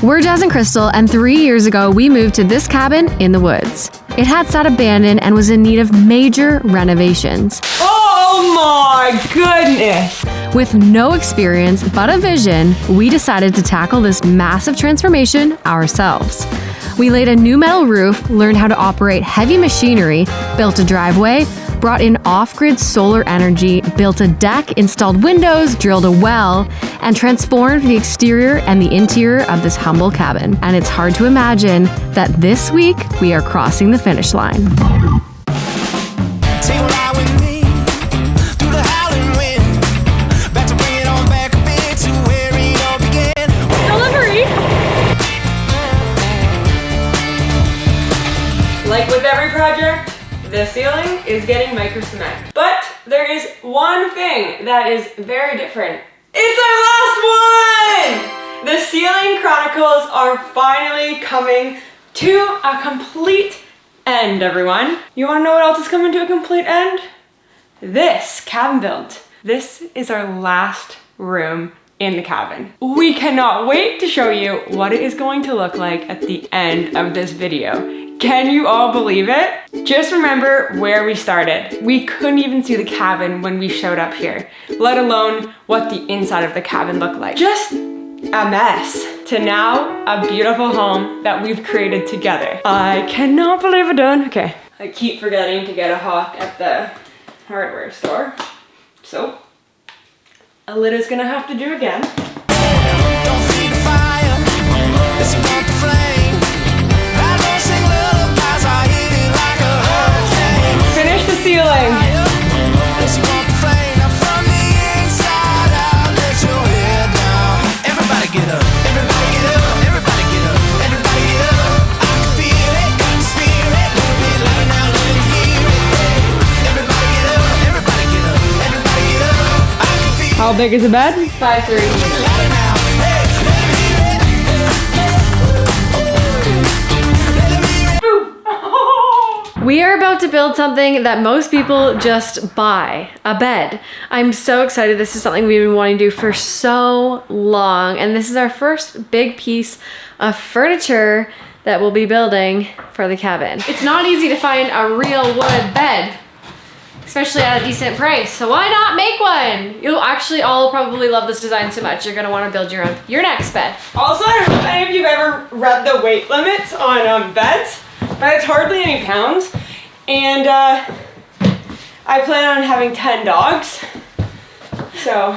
We're Jazz and Crystal, and 3 years ago, we moved to this cabin in the woods. It had sat abandoned and was in need of major renovations. Oh my goodness! With no experience but a vision, we decided to tackle this massive transformation ourselves. We laid a new metal roof, learned how to operate heavy machinery, built a driveway, brought in off-grid solar energy, built a deck, installed windows, drilled a well, and transformed the exterior and the interior of this humble cabin. And it's hard to imagine that this week we are crossing the finish line. Like with every project, the ceiling is getting micro cement. But there is one thing that is very different. It's our last one! The ceiling chronicles are finally coming to a complete end, everyone. You wanna know what else is coming to a complete end? This cabin build. This is our last room in the cabin. We cannot wait to show you what it is going to look like at the end of this video. Can you all believe it? Just remember where we started. We couldn't even see the cabin when we showed up here, let alone what the inside of the cabin looked like. Just a mess to now a beautiful home that we've created together. I cannot believe we're done. Okay, I keep forgetting to get a hawk at the hardware store. So, a lid is gonna have to do again. Don't feed the fire, let's spark the flame. Finish the ceiling. How big is the bed? 5'3". We are about to build something that most people just buy, a bed. I'm so excited. This is something we've been wanting to do for so long, and this is our first big piece of furniture that we'll be building for the cabin. It's not easy to find a real wood bed, especially at a decent price, so why not make one? You'll actually all probably love this design so much, you're gonna wanna build your next bed. Also, I don't know if any of you have ever read the weight limits on beds, but it's hardly any pounds, and I plan on having 10 dogs, so,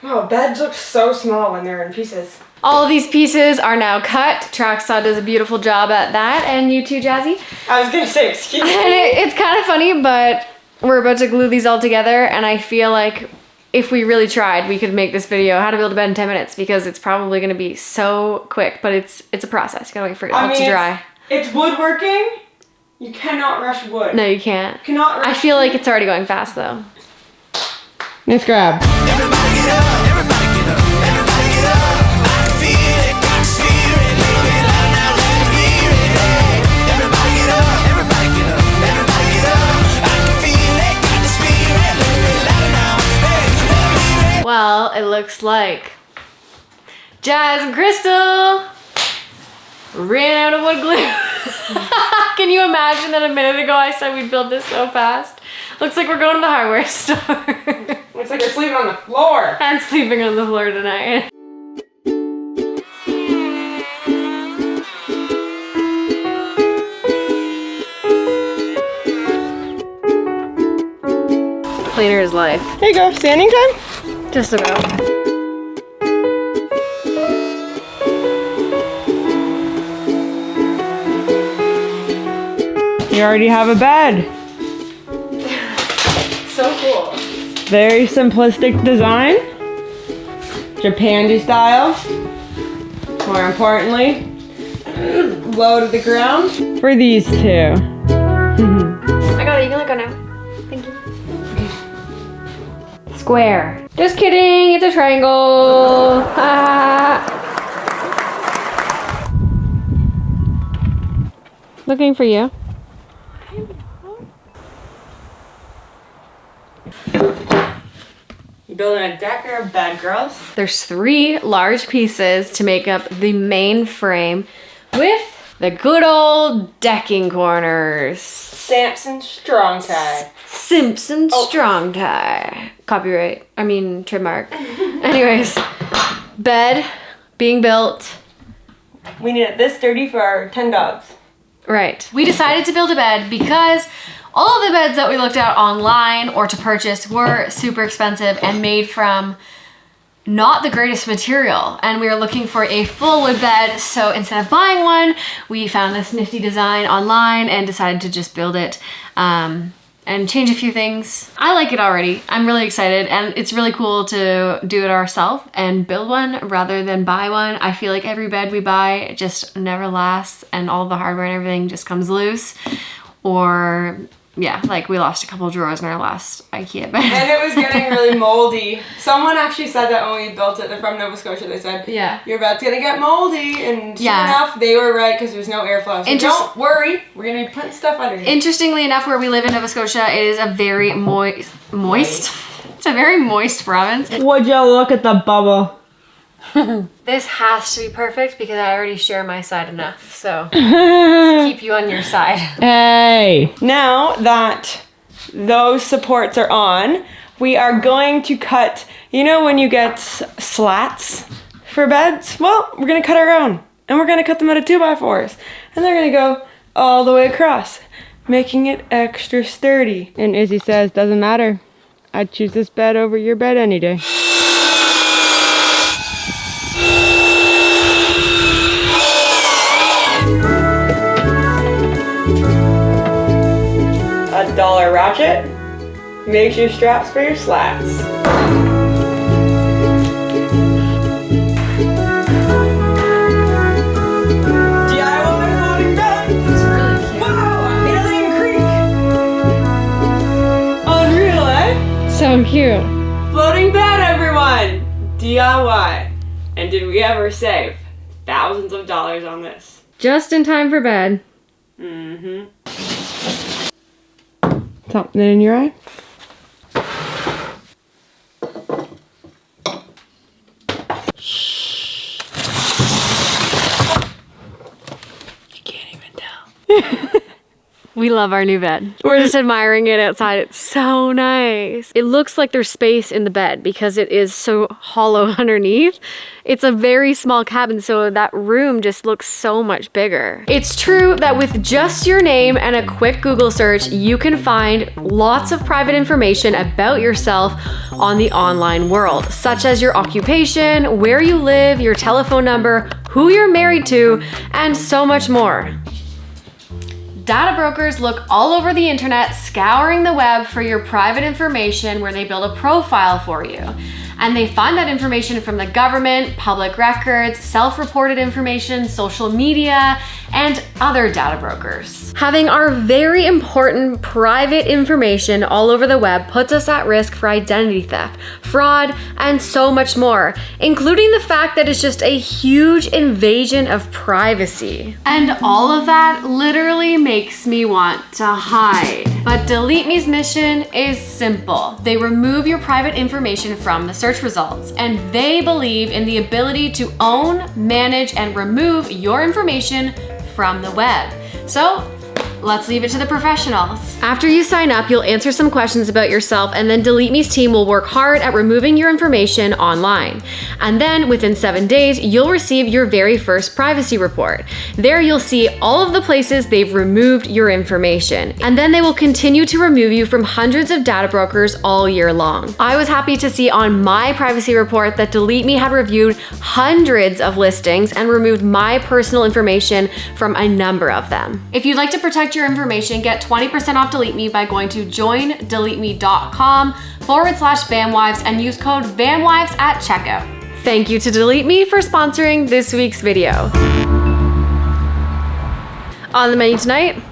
oh, beds look so small when they're in pieces. All of these pieces are now cut. Tracksaw does a beautiful job at that, and you too, Jazzy. I was gonna say, excuse me. And it's kind of funny, but we're about to glue these all together, and I feel like if we really tried, we could make this video how to build a bed in 10 minutes, because it's probably gonna be so quick, but it's a process. You gotta wait for it all to dry. It's woodworking. You cannot rush wood. No, you can't. You cannot rush I feel like it's already going fast though. Let's grab. Everybody get up, everybody get up, everybody get up. I can feel it, got the spirit, a little bit louder now, let me hear it. Hey, everybody get up, everybody get up, everybody get up. I can feel it, got the spirit, a little bit louder now. Hey, let me hear it. Well, it looks like Jazz and Crystal ran out of wood glue. Can you imagine that a minute ago I said we'd build this so fast? Looks like we're going to the hardware store. Looks like you're sleeping on the floor. And sleeping on the floor tonight. Cleaner is life. There you go, standing time? Just about. You already have a bed. So cool. Very simplistic design. Japandi style. More importantly, low to the ground. For these two. I got it, you can let go now. Thank you. Square. Just kidding, it's a triangle. Looking for you. You Building a decker bed, girls. There's 3 large pieces to make up the main frame with the good old decking corners. Samson strong tie. Simpson strong tie. Copyright. I mean, trademark. Anyways, bed being built. We need it this dirty for our 10 dogs. Right. We decided to build a bed because all of the beds that we looked at online or to purchase were super expensive and made from not the greatest material. And we were looking for a full wood bed. So instead of buying one, we found this nifty design online and decided to just build it and change a few things. I like it already. I'm really excited, and it's really cool to do it ourselves and build one rather than buy one. I feel like every bed we buy just never lasts and all the hardware and everything just comes loose. Or yeah, like we lost a couple drawers in our last IKEA bed. And it was getting really moldy. Someone actually said that when we built it. They're from Nova Scotia. They said, yeah, your bed's gonna get moldy. And sure Yeah. enough, they were right because there's no airflow. So don't worry, we're gonna be putting stuff under here. Interestingly enough, where we live in Nova Scotia, it is a very moist. It's a very moist province. Would you look at the bubble? This has to be perfect because I already share my side enough. So keep you on your side. Hey! Now that those supports are on, we are going to cut, you know when you get slats for beds? Well, we're gonna cut our own. And we're gonna cut them out of 2x4s. And they're gonna go all the way across, making it extra sturdy. And Izzy says, doesn't matter. I'd choose this bed over your bed any day. $1 ratchet makes your straps for your slats. DIY floating bed. It's really cute. Wow, Alien Creek. Unreal, eh? So cute. Floating bed, everyone. DIY. And did we ever save thousands of dollars on this? Just in time for bed. Mm-hmm. Something in your eye? Shh. You can't even tell. We love our new bed. We're just admiring it outside. It's so nice. It looks like there's space in the bed because it is so hollow underneath. It's a very small cabin, so that room just looks so much bigger. It's true that with just your name and a quick Google search, you can find lots of private information about yourself on the online world, such as your occupation, where you live, your telephone number, who you're married to, and so much more. Data brokers look all over the internet, scouring the web for your private information where they build a profile for you. And they find that information from the government, public records, self-reported information, social media, and other data brokers. Having our very important private information all over the web puts us at risk for identity theft, fraud, and so much more, including the fact that it's just a huge invasion of privacy. And all of that literally makes me want to hide. But Delete Me's mission is simple. They remove your private information from the search results, and they believe in the ability to own, manage, and remove your information from the web. So let's leave it to the professionals. After you sign up, you'll answer some questions about yourself, and then Delete Me's team will work hard at removing your information online. And then within 7 days, you'll receive your very first privacy report. There you'll see all of the places they've removed your information. And then they will continue to remove you from hundreds of data brokers all year long. I was happy to see on my privacy report that Delete Me had reviewed hundreds of listings and removed my personal information from a number of them. If you'd like to protect your information, get 20% off Delete Me by going to joindeleteme.com/Vanwives and use code Vanwives at checkout. Thank you to Delete Me for sponsoring this week's video. On the menu tonight, a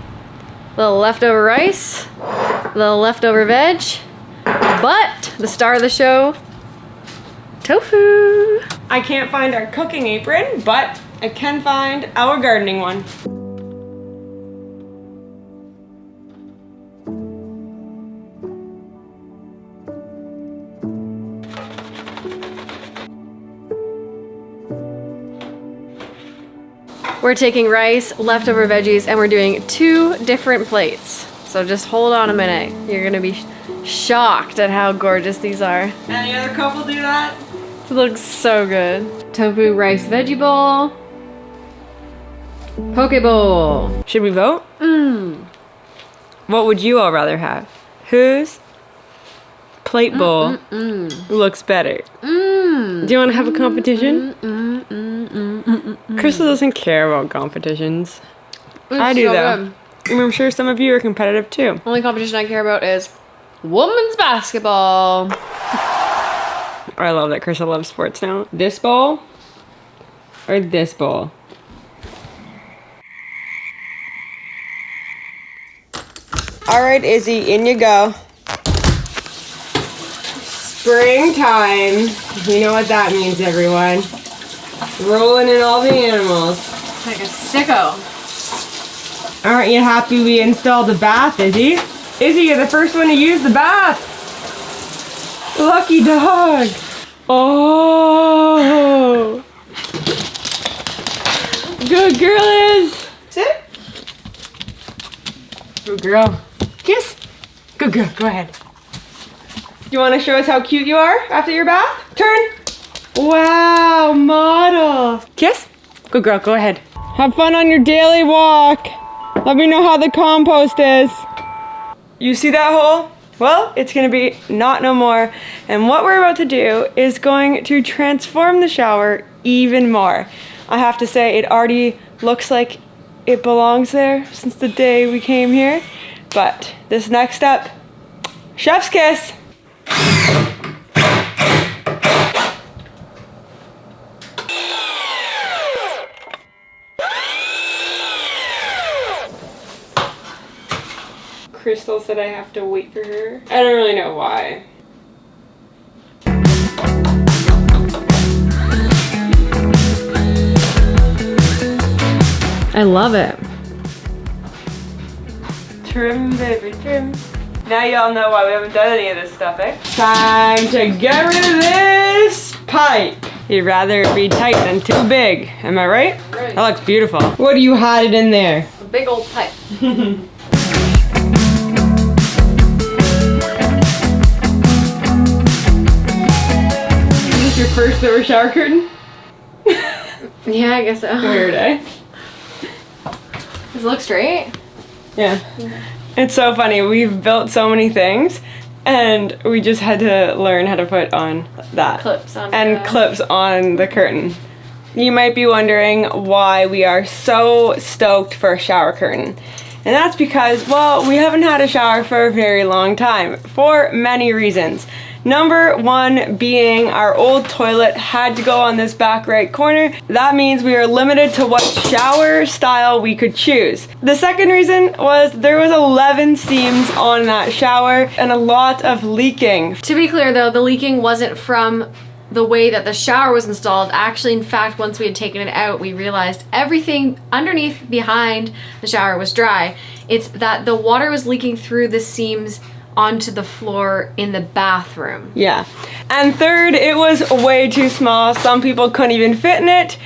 little leftover rice, a little leftover veg, but the star of the show, tofu. I can't find our cooking apron, but I can find our gardening one. We're taking rice, leftover veggies, and we're doing 2 different plates. So just hold on a minute. You're gonna be shocked at how gorgeous these are. Any other couple do that? It looks so good. Tofu rice veggie bowl. Poke bowl. Should we vote? What would you all rather have? Whose plate bowl looks better? Do you want to have a competition? Crystal doesn't care about competitions. I do so though. good. And I'm sure some of you are competitive too. Only competition I care about is women's basketball. I love that Crystal loves sports now. This bowl or this bowl? All right, Izzy, in you go. Springtime. You know what that means, everyone. Rolling in all the animals. Like a sicko. Aren't you happy we installed the bath, Izzy? Izzy, you're the first one to use the bath. Lucky dog. Oh. Good girl, Liz. Sit. Good girl. Kiss. Good girl. Go ahead. Do you want to show us how cute you are after your bath? Turn. Wow, model. Kiss. Good girl. Go ahead. Have fun on your daily walk. Let me know how the compost is. You see that hole? Well, it's gonna be not no more. And what we're about to do is going to transform the shower even more. I have to say, it already looks like it belongs there since the day we came here. But this next step, chef's kiss. Crystal said I have to wait for her. I don't really know why. I love it. Trim, baby, trim. Now y'all know why we haven't done any of this stuff, eh? Time to get rid of this pipe. You'd rather it be tight than too big. Am I right? Right. That looks beautiful. What do you hide it in there? A big old pipe. Your first ever shower curtain? Yeah, I guess so. Weird, eh? Does it look straight? Yeah. It's so funny. We've built so many things and we just had to learn how to put on that. Clips on and clips on the curtain. You might be wondering why we are so stoked for a shower curtain. And that's because, well, we haven't had a shower for a very long time for many reasons. Number 1 being our old toilet had to go on this back right corner. That means we are limited to what shower style we could choose. The second reason was there was 11 seams on that shower and a lot of leaking. To be clear though, the leaking wasn't from the way that the shower was installed. Actually, in fact, once we had taken it out, we realized everything underneath behind the shower was dry. It's that the water was leaking through the seams onto the floor in the bathroom. Yeah. And third, it was way too small. Some people couldn't even fit in it.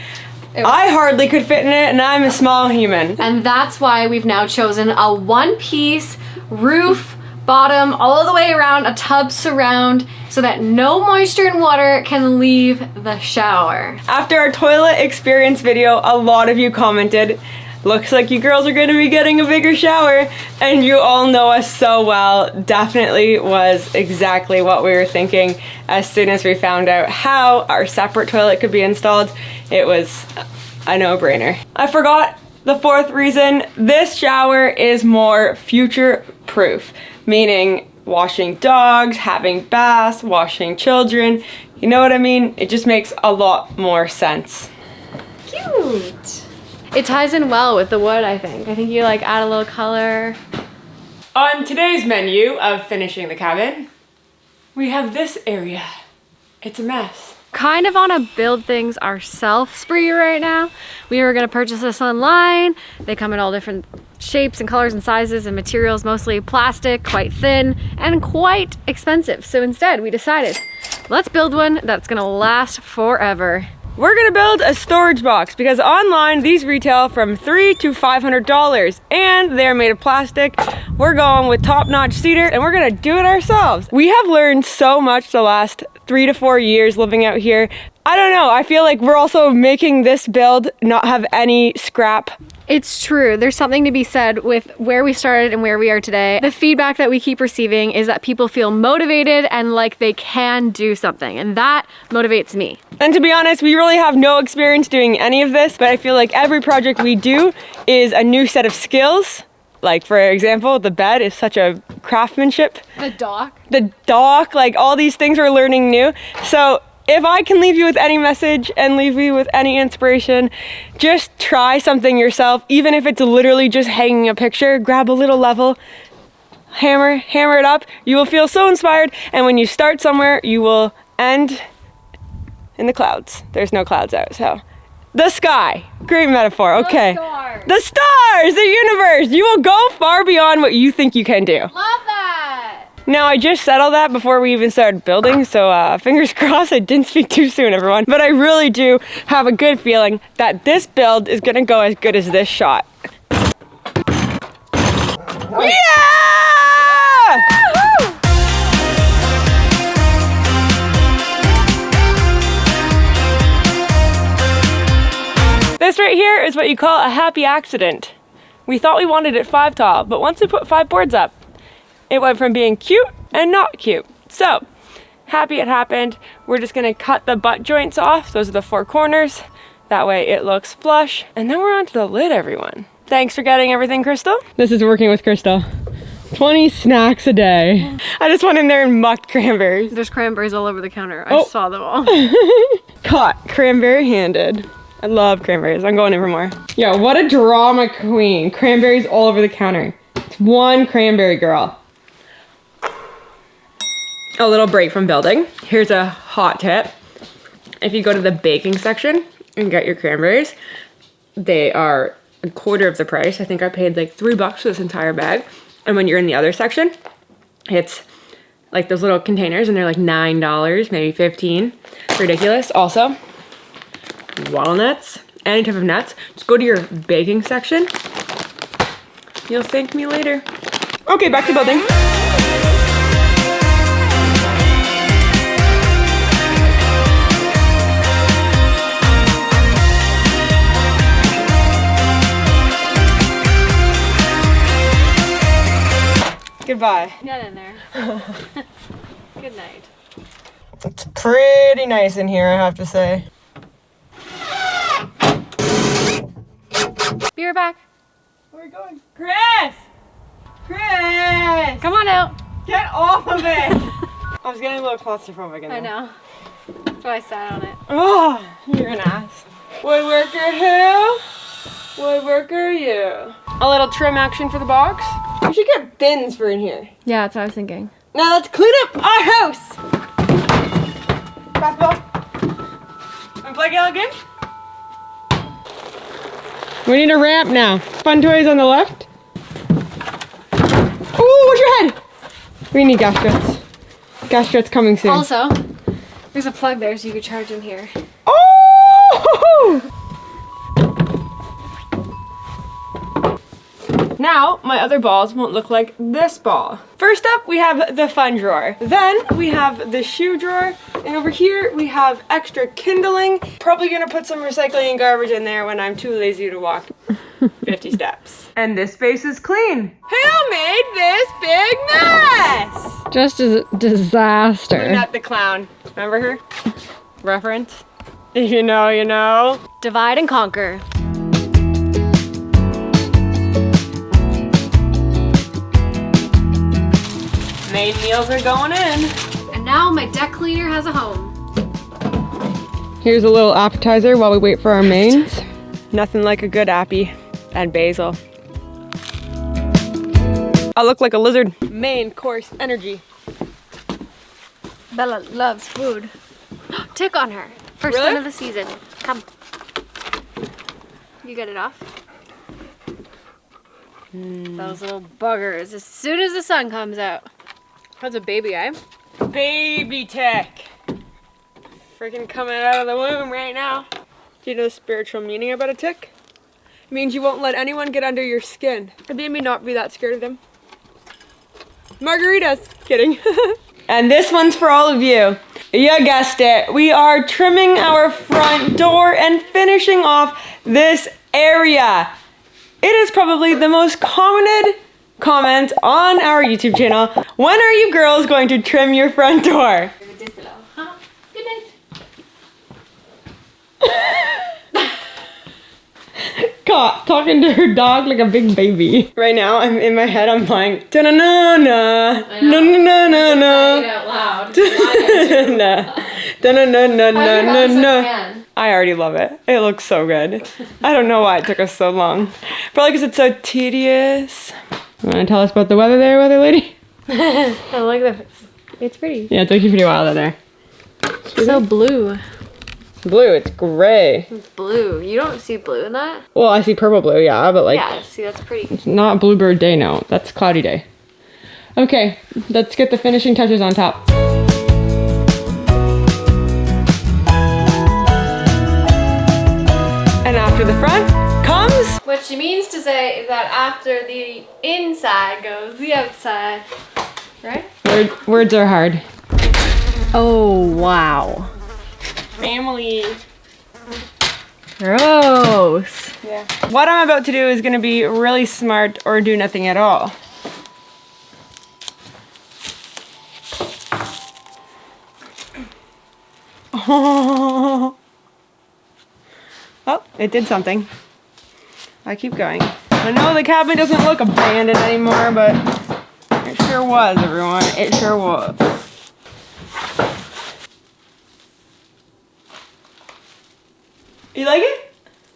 I hardly could fit in it, and I'm a small human. And that's why we've now chosen a one-piece roof, bottom, all the way around, a tub surround, so that no moisture and water can leave the shower. After our toilet experience video, a lot of you commented, looks like you girls are gonna be getting a bigger shower, and you all know us so well. Definitely was exactly what we were thinking as soon as we found out how our separate toilet could be installed. It was a no-brainer. I forgot the fourth reason. This shower is more future-proof, meaning washing dogs, having baths, washing children. You know what I mean? It just makes a lot more sense. Cute. It ties in well with the wood, I think. I think you like add a little color. On today's menu of finishing the cabin, we have this area. It's a mess. Kind of on a build things ourselves spree right now. We were gonna purchase this online. They come in all different shapes and colors and sizes and materials, mostly plastic, quite thin, and quite expensive. So instead we decided, let's build one that's gonna last forever. We're gonna build a storage box because online these retail from $300 to $500 and they're made of plastic. We're going with top-notch cedar and we're gonna do it ourselves. We have learned so much the last 3 to 4 years living out here. I don't know, I feel like we're also making this build not have any scrap. It's true. There's something to be said with where we started and where we are today. The feedback that we keep receiving is that people feel motivated and like they can do something, and that motivates me. And to be honest, we really have no experience doing any of this, but I feel like every project we do is a new set of skills. Like, for example, the bed is such a craftsmanship. The dock, like all these things we're learning new. So if I can leave you with any message and leave you with any inspiration, just try something yourself. Even if it's literally just hanging a picture, grab a little level, hammer it up. You will feel so inspired. And when you start somewhere, you will end in the clouds. There's no clouds out, so. The sky, great metaphor, okay. The stars, the universe. You will go far beyond what you think you can do. Love that. Now, I just said all that before we even started building, so fingers crossed I didn't speak too soon, everyone. But I really do have a good feeling that this build is gonna go as good as this shot. Yeah! This right here is what you call a happy accident. We thought we wanted it 5 tall, but once we put 5 boards up, it went from being cute and not cute. So, happy it happened. We're just gonna cut the butt joints off. Those are the 4 corners. That way it looks flush. And then we're onto the lid, everyone. Thanks for getting everything, Crystal. This is working with Crystal. 20 snacks a day. I just went in there and mucked cranberries. There's cranberries all over the counter. I saw them all. Caught cranberry-handed. I love cranberries. I'm going in for more. Yo, what a drama queen. Cranberries all over the counter. It's one cranberry girl. A little break from building. Here's a hot tip. If you go to the baking section and get your cranberries, they are a quarter of the price. I think I paid like $3 for this entire bag. And when you're in the other section, it's like those little containers and they're like $9, maybe $15. It's ridiculous. Also, walnuts, any type of nuts, just go to your baking section. You'll thank me later. Okay, back to building. Goodbye. Get in there. Good night. It's pretty nice in here, I have to say. Be right back. Where are we going? Chris! Chris! Come on out. Get off of it! I was getting a little claustrophobic in there. I know. That's why I sat on it. Oh, you're an ass. Woodworker who? Woodworker you. A little trim action for the box. We should get bins for in here. Yeah, that's what I was thinking. Now let's clean up our house! Basketball. And play Gilligan? We need a ramp now. Fun toys on the left. Ooh, watch your head! We need gas struts. Gas struts coming soon. Also, there's a plug there so you could charge in here. Oh! Now, my other balls won't look like this ball. First up, we have the fun drawer. Then we have the shoe drawer. And over here, we have extra kindling. Probably gonna put some recycling and garbage in there when I'm too lazy to walk 50 steps. And this space is clean. Who made this big mess? Just a disaster. Not the clown. Remember her? Reference? If you know, you know. Divide and conquer. Main meals are going in. And now my deck cleaner has a home. Here's a little appetizer while we wait for our mains. Nothing like a good appy and basil. I look like a lizard. Main course energy. Bella loves food. Tick on her. First Really? one of the season. Come. You get it off? Those little buggers. As soon as the sun comes out. That's a baby eye. Baby tick. freaking coming out of the womb right now. Do you know the spiritual meaning about a tick? It means you won't let anyone get under your skin. It made me not be that scared of them. Margaritas. Kidding. And this one's for all of you. You guessed it. We are trimming our front door and finishing off this area. It is probably the most commented comment on our YouTube channel. When are you girls going to trim your front door? Good night. Caught talking to her dog like a big baby. Right now, I'm in my head. I'm like, da na na na, na na na na na. Out loud. Da na na na na na na. I already love it. It looks so good. I don't know why it took us so long. Probably because it's so tedious. You want to tell us about the weather there, weather lady? I like that. It's pretty. Yeah, it took you pretty while out there. It's so blue. Blue, it's gray. It's blue. You don't see blue in that? Well, I see purple blue, yeah, but like, Yeah, see, that's pretty. it's not bluebird day, no. That's cloudy day. Okay, let's get the finishing touches on top. And after the front comes... What she means to say is that after the inside goes the outside. Right? Words are hard. Oh, wow. Family. Gross. Yeah. What I'm about to do is going to be really smart or do nothing at all. Oh, it did something. I keep going. I know the cabin doesn't look abandoned anymore, but it sure was, everyone. It sure was. You like it?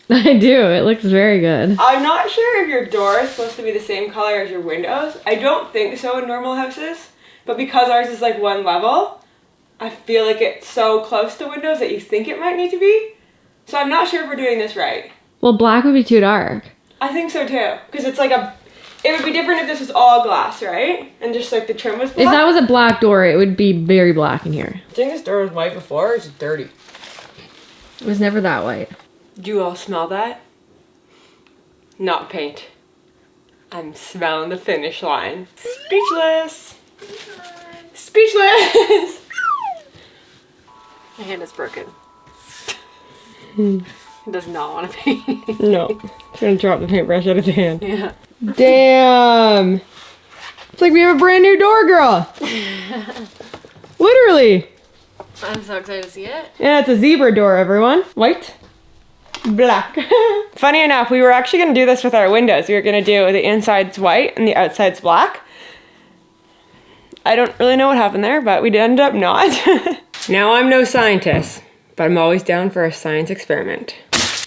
I do. It looks very good. I'm not sure if your door is supposed to be the same color as your windows. I don't think so in normal houses, but because ours is like one level, I feel like it's so close to windows that you think it might need to be. So I'm not sure if we're doing this right. Well, black would be too dark. I think so too, because it's like it would be different if this was all glass, right? And just like the trim was black. If that was a black door, it would be very black in here. I think this door was white before, or is it dirty? It was never that white. Do you all smell that? Not paint. I'm smelling the finish line. Speechless. Speechless. My hand is broken. It does not want to paint. No. It's gonna drop the paintbrush out of the hand. Yeah. Damn. It's like we have a brand new door, girl. Literally. I'm so excited to see it. Yeah, it's a zebra door, everyone. White. Black. Funny enough, we were actually gonna do this with our windows. We were gonna do the inside's white and the outside's black. I don't really know what happened there, but we ended up not. Now I'm no scientist, but I'm always down for a science experiment.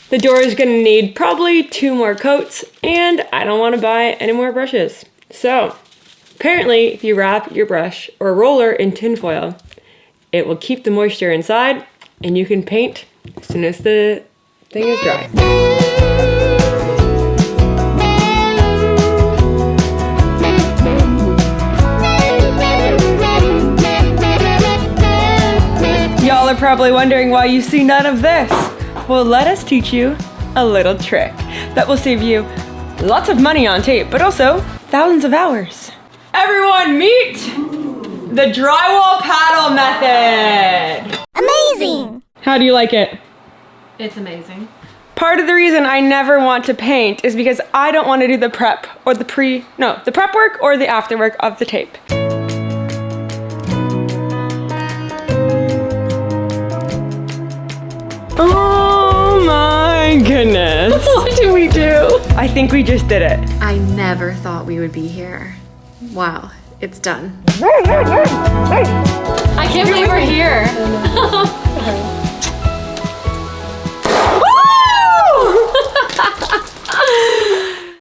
The door is gonna need probably 2 more coats, and I don't wanna buy any more brushes. So, apparently, if you wrap your brush or roller in tinfoil, it will keep the moisture inside, and you can paint as soon as the thing is dry. Y'all are probably wondering why you see none of this. Well, let us teach you a little trick that will save you lots of money on tape, but also thousands of hours. Everyone meet the drywall paddle method. Amazing! How do you like it? It's amazing. Part of the reason I never want to paint is because I don't want to do the prep or the prep work or the after work of the tape. Oh my goodness. What did we do? I think we just did it. I never thought we would be here. Wow, it's done. I can't believe